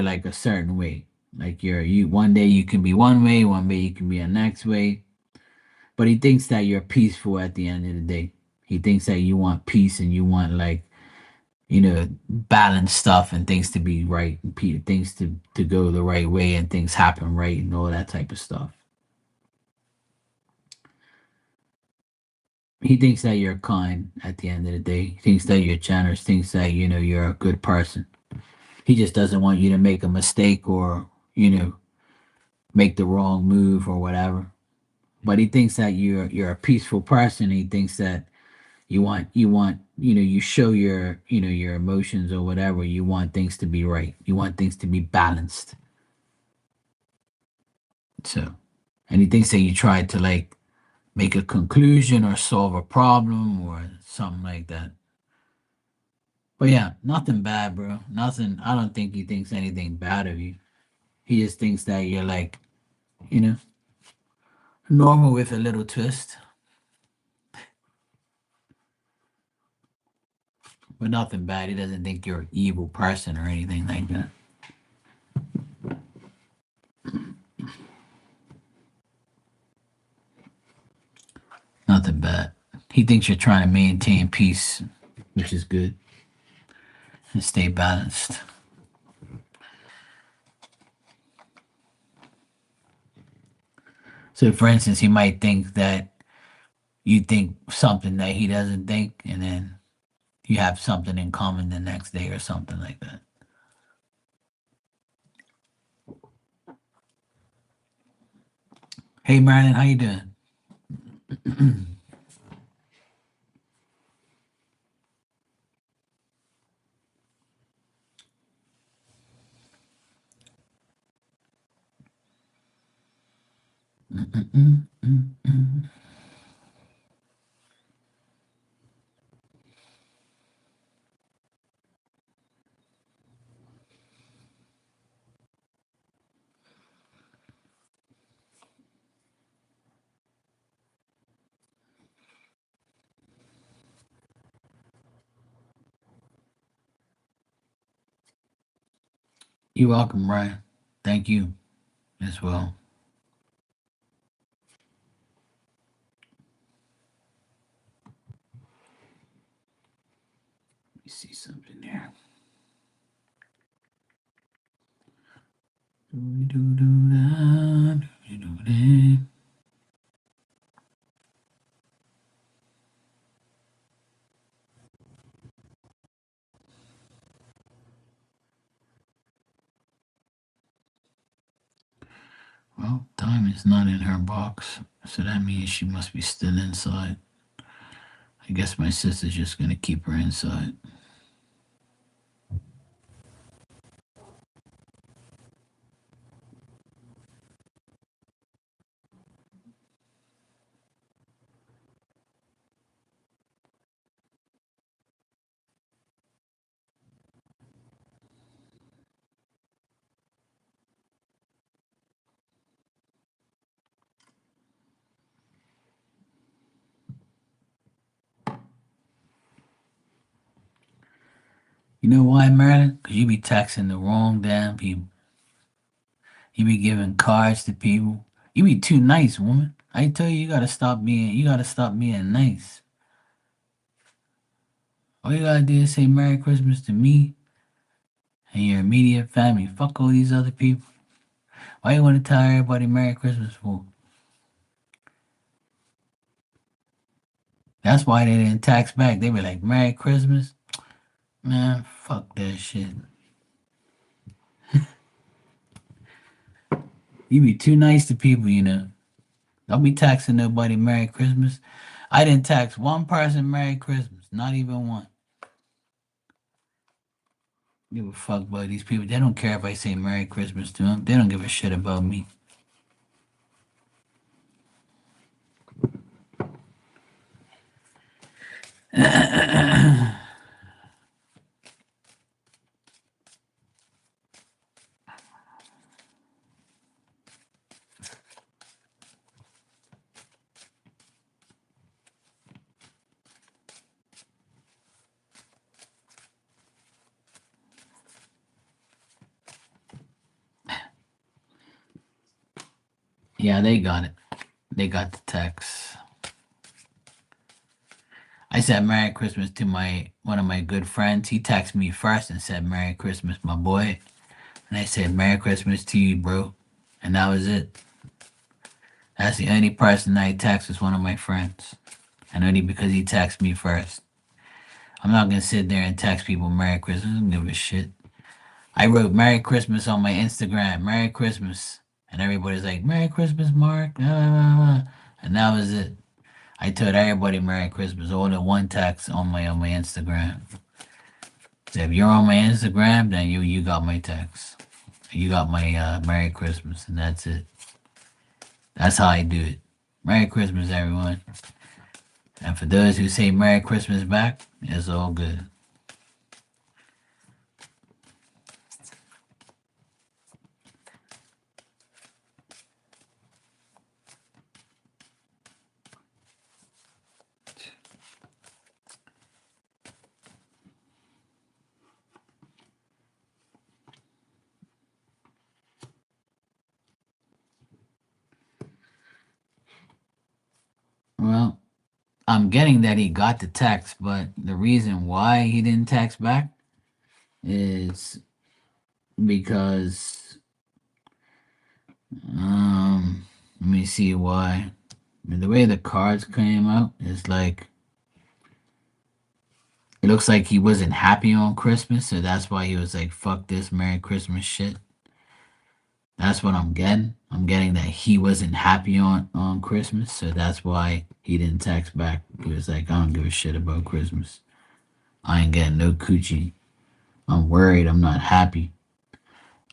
like a certain way. Like you one day you can be one way, one day you can be a next way. But he thinks that you're peaceful at the end of the day. He thinks that you want peace and you want like balance stuff and things to be right, things to go the right way and things happen right and all that type of stuff. He thinks that you're kind at the end of the day. He thinks that you're generous, thinks that you're a good person. He just doesn't want you to make a mistake or, make the wrong move or whatever. But he thinks that you're a peaceful person. He thinks that you show your emotions or whatever. You want things to be right. You want things to be balanced. So, and he thinks that you try to like make a conclusion or solve a problem or something like that. But yeah, nothing bad, bro. Nothing. I don't think he thinks anything bad of you. He just thinks that you're like, you know, normal with a little twist, but nothing bad. He doesn't think you're an evil person or anything like that. Nothing bad. He thinks you're trying to maintain peace, which is good, and stay balanced. So, for instance, he might think that you think something that he doesn't think, and then you have something in common the next day or something like that. Hey, Marilyn, how you doing? You're welcome, Ryan. Thank you as well. Let me see something here. Well, time is not in her box, so that means she must be still inside. I guess my sister's just gonna keep her inside. You know why, Marilyn? Because you be texting the wrong damn people. You be giving cards to people. You be too nice, woman. I tell you, you gotta stop being nice. All you gotta do is say Merry Christmas to me and your immediate family. Fuck all these other people. Why you wanna tell everybody Merry Christmas for? That's why they didn't tax back. They be like, Merry Christmas? Man, fuck that shit. You be too nice to people, you know. Don't be taxing nobody Merry Christmas. I didn't tax one person Merry Christmas, not even one. Give a fuck about these people. They don't care if I say Merry Christmas to them. They don't give a shit about me. Yeah, they got it. They got the text. I said Merry Christmas to my one of my good friends. He texted me first and said Merry Christmas, my boy. And I said Merry Christmas to you, bro. And that was it. That's the only person I text was one of my friends. And only because he texted me first. I'm not gonna sit there and text people Merry Christmas. I don't give a shit. I wrote Merry Christmas on my Instagram. Merry Christmas. And everybody's like, Merry Christmas, Mark. And that was it. I told everybody Merry Christmas, all in one text on my Instagram. So if you're on my Instagram, then you got my text. You got my Merry Christmas, and that's it. That's how I do it. Merry Christmas, everyone. And for those who say Merry Christmas back, it's all good. Well, I'm getting that he got the text, but the reason why he didn't text back is because let me see why. I mean, the way the cards came out is like it looks like he wasn't happy on Christmas, so that's why he was like, "Fuck this Merry Christmas shit." That's what I'm getting. I'm getting that he wasn't happy on Christmas, so that's why he didn't text back. He was like, "I don't give a shit about Christmas. I ain't getting no coochie. I'm worried. I'm not happy.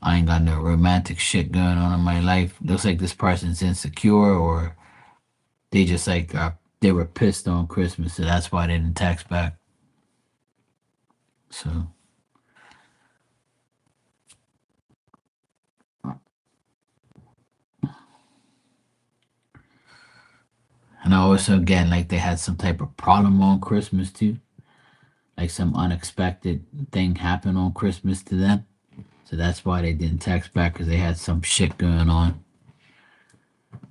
I ain't got no romantic shit going on in my life. Looks like this person's insecure, or they just like they were pissed on Christmas, so that's why they didn't text back." So, and I also get like they had some type of problem on Christmas too, like some unexpected thing happened on Christmas to them, so that's why they didn't text back because they had some shit going on.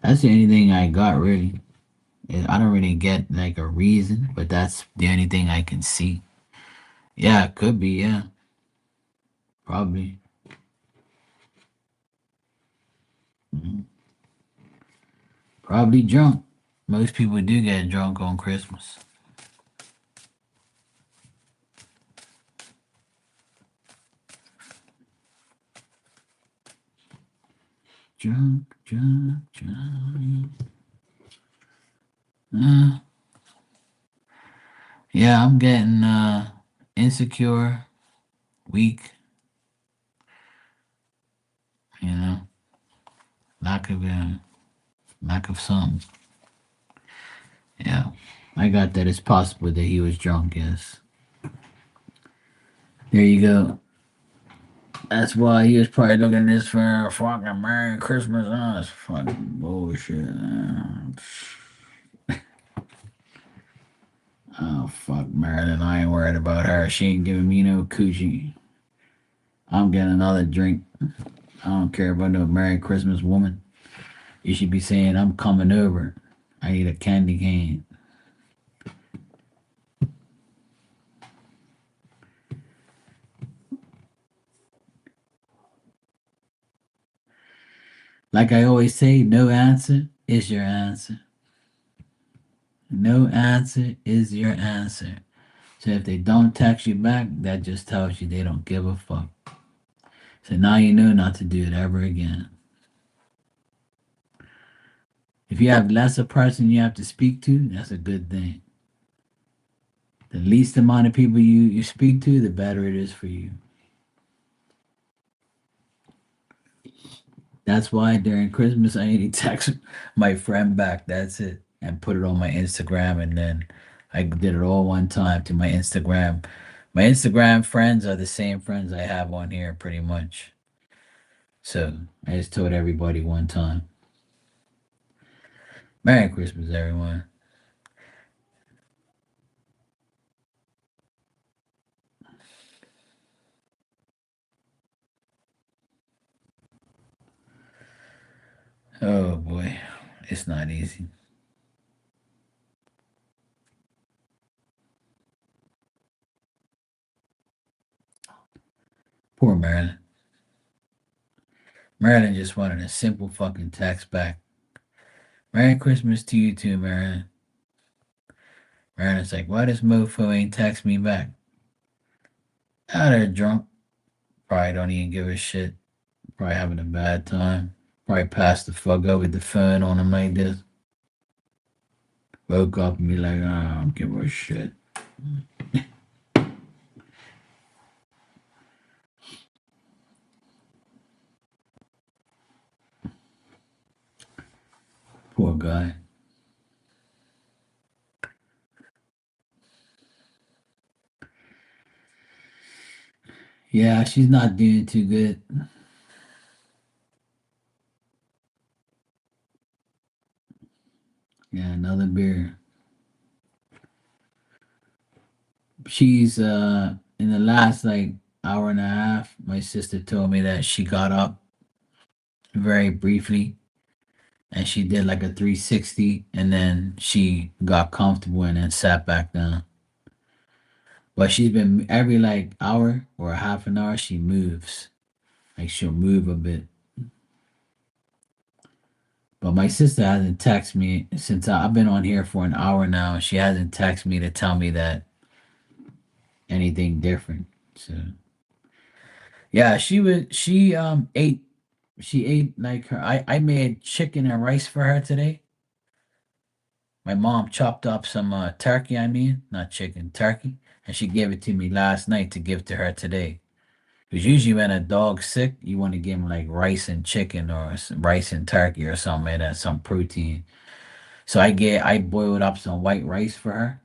That's the only thing I got really. I don't really get like a reason, but that's the only thing I can see. Yeah, it could be. Yeah, probably. Mhm. Probably drunk. Most people do get drunk on Christmas. Drunk, drunk, drunk. Uh, yeah, I'm getting insecure, weak, you know, lack of lack of something. Yeah. I got that it's possible that he was drunk, yes. There you go. That's why he was probably looking at this for a fucking Merry Christmas. Oh, it's fucking bullshit. Oh, fuck Marilyn. I ain't worried about her. She ain't giving me no coochie. I'm getting another drink. I don't care about no Merry Christmas woman. You should be saying, I'm coming over. I need a candy cane. Like I always say, no answer is your answer. No answer is your answer. So if they don't text you back, that just tells you they don't give a fuck. So now you know not to do it ever again. If you have less a person you have to speak to, that's a good thing. The least amount of people you speak to, the better it is for you. That's why during Christmas I only text my friend back. That's it. And put it on my Instagram, and then I did it all one time to my Instagram. My Instagram friends are the same friends I have on here pretty much. So I just told everybody one time. Merry Christmas, everyone. Oh boy, it's not easy. Poor Marilyn. Marilyn just wanted a simple fucking text back. Merry Christmas to you too, Marilyn. Marilyn's like, why this mofo ain't text me back? Out there drunk. Probably don't even give a shit. Probably having a bad time. Probably passed the fuck up with the phone on him like this. Woke up and be like, oh, I don't give a shit. Poor guy. Yeah, she's not doing too good. Yeah, another beer. She's in the last like hour and a half, my sister told me that she got up very briefly and she did like a 360 and then she got comfortable and then sat back down. But she's been every like hour or a half an hour she moves. Like she'll move a bit. But my sister hasn't texted me since I've been on here for an hour now. She hasn't texted me to tell me that anything different. So yeah, she ate like her I made chicken and rice for her today. My mom chopped up some turkey, I mean, not chicken, turkey, and she gave it to me last night to give to her today. Because usually when a dog's sick, you want to give him like rice and chicken or rice and turkey or something like that, some protein. So I boiled up some white rice for her,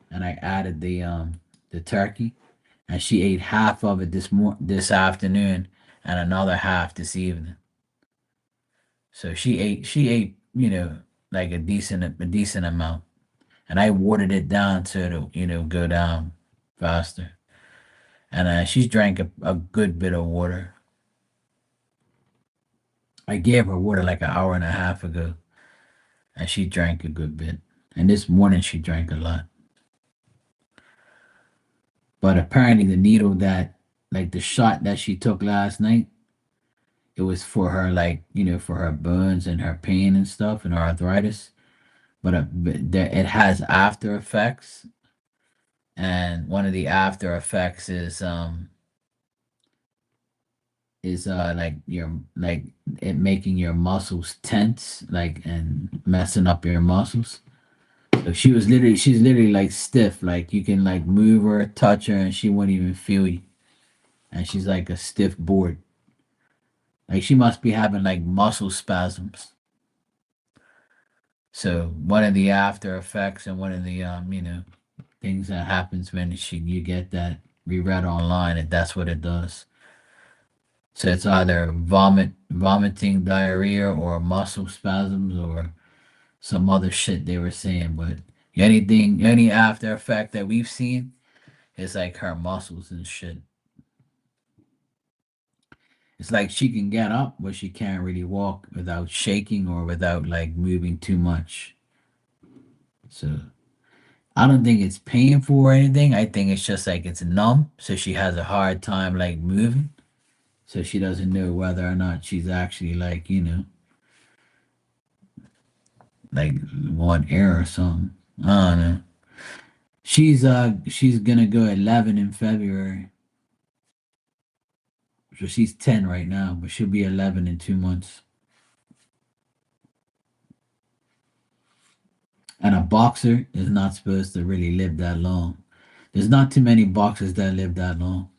and I added the turkey, and she ate half of it this afternoon, and another half this evening. So she ate like a decent amount, and I watered it down to go down faster. And she's drank a good bit of water. I gave her water like an hour and a half ago, and she drank a good bit. And this morning she drank a lot. But apparently the needle that like the shot that she took last night, it was for her like for her burns and her pain and stuff and her arthritis. But it has after effects, and one of the after effects is is like your like it making your muscles tense, like and messing up your muscles. So she's literally like stiff, like you can like move her, touch her, and she wouldn't even feel you. And she's like a stiff board. Like she must be having like muscle spasms. So one of the after effects and one of the things that happens when you get that we read online and that's what it does. So it's either vomiting, diarrhea, or muscle spasms, or some other shit they were saying. But any after effect that we've seen is like her muscles and shit. It's like she can get up, but she can't really walk without shaking or without like moving too much. So I don't think it's painful or anything. I think it's just like it's numb, so she has a hard time like moving. So she doesn't know whether or not she's actually like like want air or something. I don't know. She's gonna go 11 in February. So she's 10 right now, but she'll be 11 in 2 months. And a boxer is not supposed to really live that long. There's not too many boxers that live that long.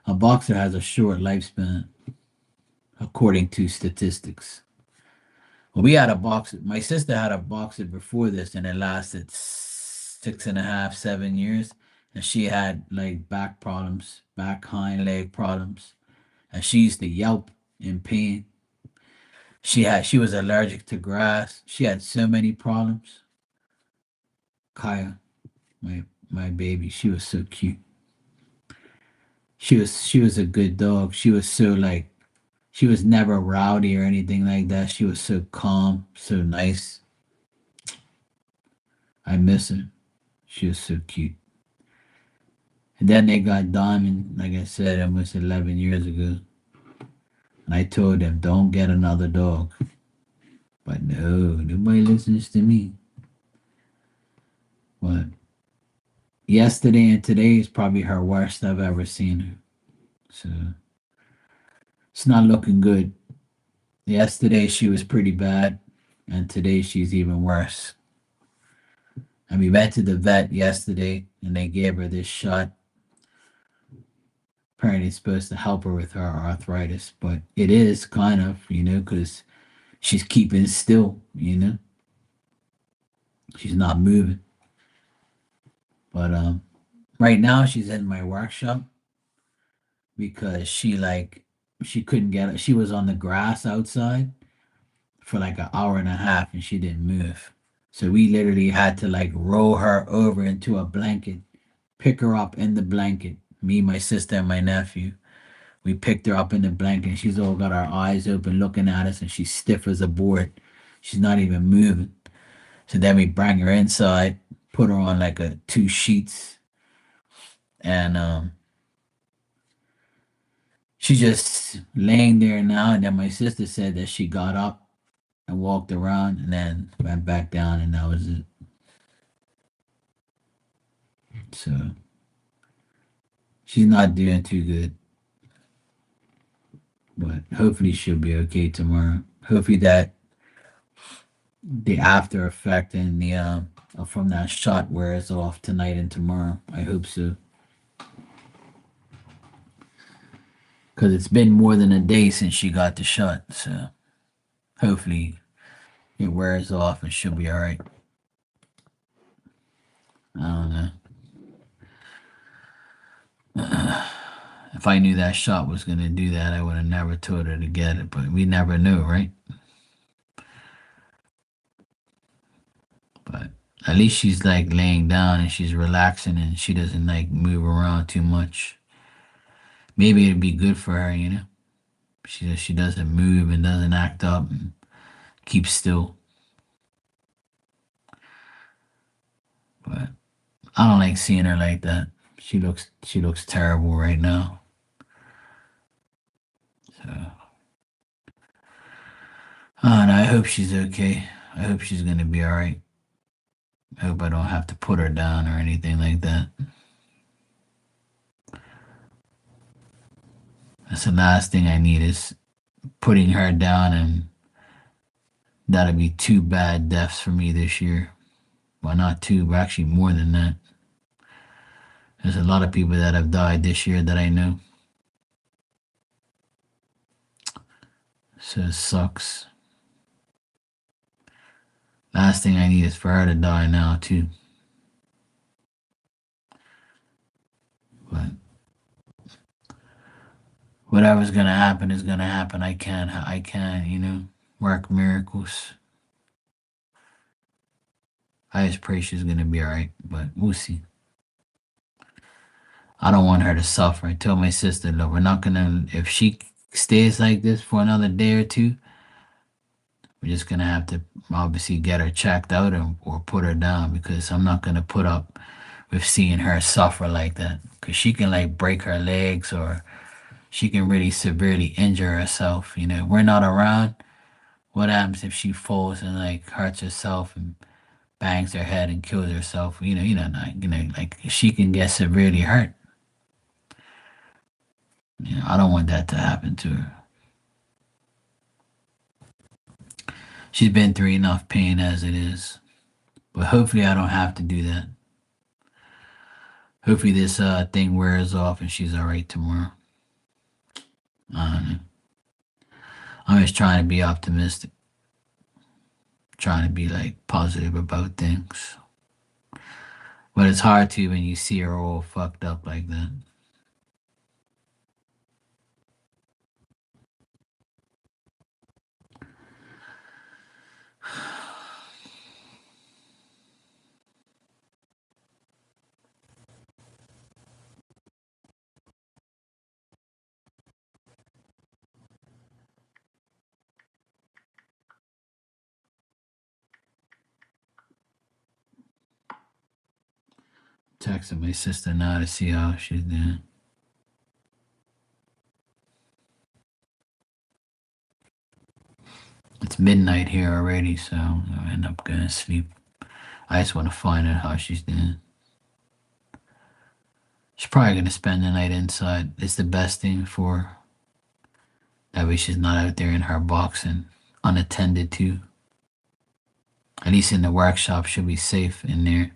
A boxer has a short lifespan, according to statistics. Well, we had a boxer. My sister had a boxer before this, and it lasted 6.5, 7 years. And she had like back problems, back hind leg problems, and she used to yelp in pain. She was allergic to grass. She had so many problems. Kaya, my baby, she was so cute. She was a good dog. She was so like she was never rowdy or anything like that. She was so calm, so nice. I miss her. She was so cute. And then they got Diamond, like I said, almost 11 years ago. And I told them, don't get another dog. But no, nobody listens to me. But yesterday and today is probably her worst I've ever seen her. So it's not looking good. Yesterday she was pretty bad, and today she's even worse. And we went to the vet yesterday, and they gave her this shot. Apparently, it's supposed to help her with her arthritis, but it is kind of, because she's keeping still. She's not moving. But right now she's in my workshop because she couldn't get it. She was on the grass outside for like an hour and a half and she didn't move. So we literally had to like roll her over into a blanket, pick her up in the blanket. Me, my sister, and my nephew. We picked her up in the blanket and she's all got her eyes open looking at us and she's stiff as a board. She's not even moving. So then we bring her inside, put her on like a two sheets, and she's just laying there now. And then my sister said that she got up and walked around and then went back down, and that was it. So she's not doing too good, but hopefully she'll be okay tomorrow. Hopefully that the after effect and the from that shot wears off tonight and tomorrow. I hope so, because it's been more than a day since she got the shot. So hopefully it wears off and she'll be all right. I don't know. If I knew that shot was gonna do that, I would have never told her to get it. But we never knew, right? But at least she's like laying down and she's relaxing and she doesn't like move around too much. Maybe it'd be good for her. She doesn't move and doesn't act up and keep still. But I don't like seeing her like that. She looks terrible right now. So and I hope she's okay. I hope she's gonna be all right. I hope I don't have to put her down or anything like that. That's the last thing I need is putting her down, and that'll be two bad deaths for me this year. Well, not two, but actually more than that. There's a lot of people that have died this year that I know. So it sucks. Last thing I need is for her to die now too. But whatever's gonna happen is gonna happen. I can't, work miracles. I just pray she's gonna be alright, but we'll see. I don't want her to suffer. I told my sister, look, we're not gonna, if she stays like this for another day or two, we're just gonna have to obviously get her checked out or put her down, because I'm not gonna put up with seeing her suffer like that. Because she can like break her legs, or she can really severely injure herself. We're not around. What happens if she falls and like hurts herself and bangs her head and kills herself? Like she can get severely hurt. I don't want that to happen to her. She's been through enough pain as it is. But hopefully I don't have to do that. Hopefully this thing wears off and she's alright tomorrow. I don't know. I'm just trying to be optimistic. Trying to be like positive about things. But it's hard to when you see her all fucked up like that. Texting my sister now to see how she's doing. It's midnight here already, so I'll end up going to sleep. I just want to find out how she's doing. She's probably going to spend the night inside. It's the best thing for her. That way she's not out there in her box and unattended to. At least in the workshop, she'll be safe in there.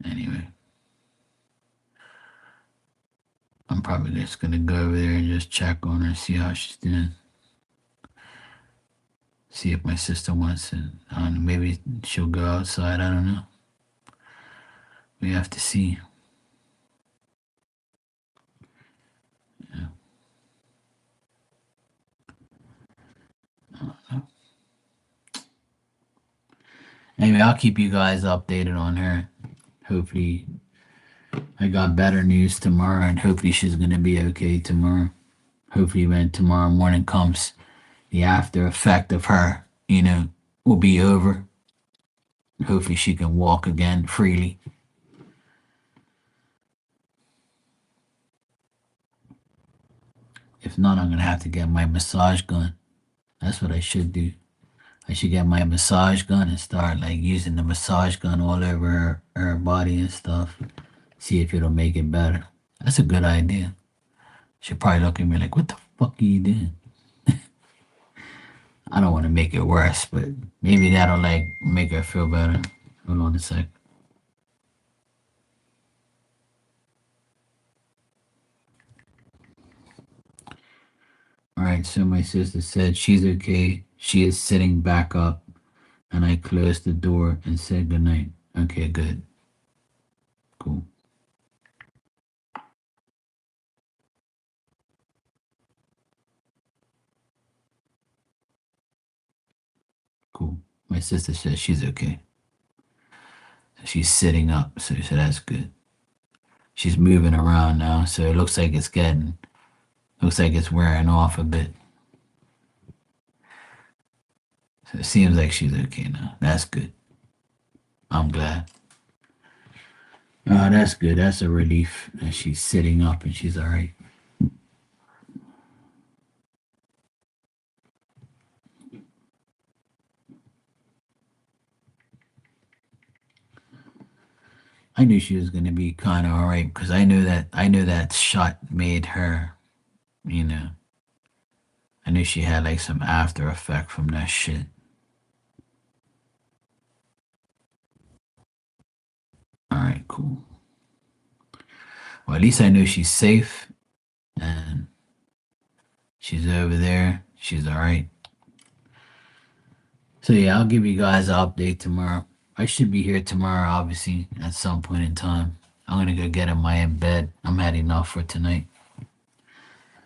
Anyway, I'm probably just going to go over there and just check on her, see how she's doing. See if my sister wants it. I don't know, maybe she'll go outside. I don't know. We have to see. Yeah. I don't know. Anyway, I'll keep you guys updated on her. Hopefully, I got better news tomorrow, and hopefully, she's going to be okay tomorrow. Hopefully, when tomorrow morning comes, the after effect of her, will be over. Hopefully, she can walk again freely. If not, I'm going to have to get my massage gun. That's what I should do. I should get my massage gun and start like using the massage gun all over her body and stuff. See if it'll make it better. That's a good idea. She'll probably look at me like, what the fuck are you doing? I don't want to make it worse, but maybe that'll like make her feel better. Hold on a sec. All right, so my sister said she's okay. She is sitting back up, and I closed the door and said goodnight. Okay, good. Cool. Cool. My sister says she's okay. She's sitting up, so that's good. She's moving around now, so it looks like it's wearing off a bit. So it seems like she's okay now. That's good. I'm glad. That's good. That's a relief that she's sitting up and she's all right. I knew she was gonna be kind of all right because I knew that shot made her, you know. I knew she had like some after effect from that shit. All right, cool. Well, at least I know she's safe and she's over there. She's all right. So yeah, I'll give you guys an update tomorrow. I should be here tomorrow, obviously, at some point in time. I'm gonna go get in my bed. I'm had enough for tonight.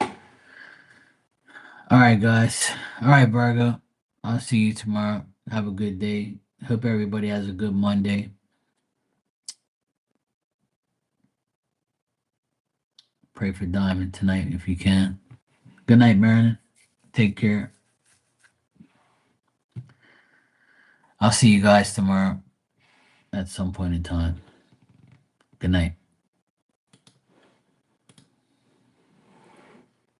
All right, guys. All right, Virgo. I'll see you tomorrow. Have a good day. Hope everybody has a good Monday. Pray for Diamond tonight if you can. Good night, Marilyn. Take care. I'll see you guys tomorrow at some point in time. Good night.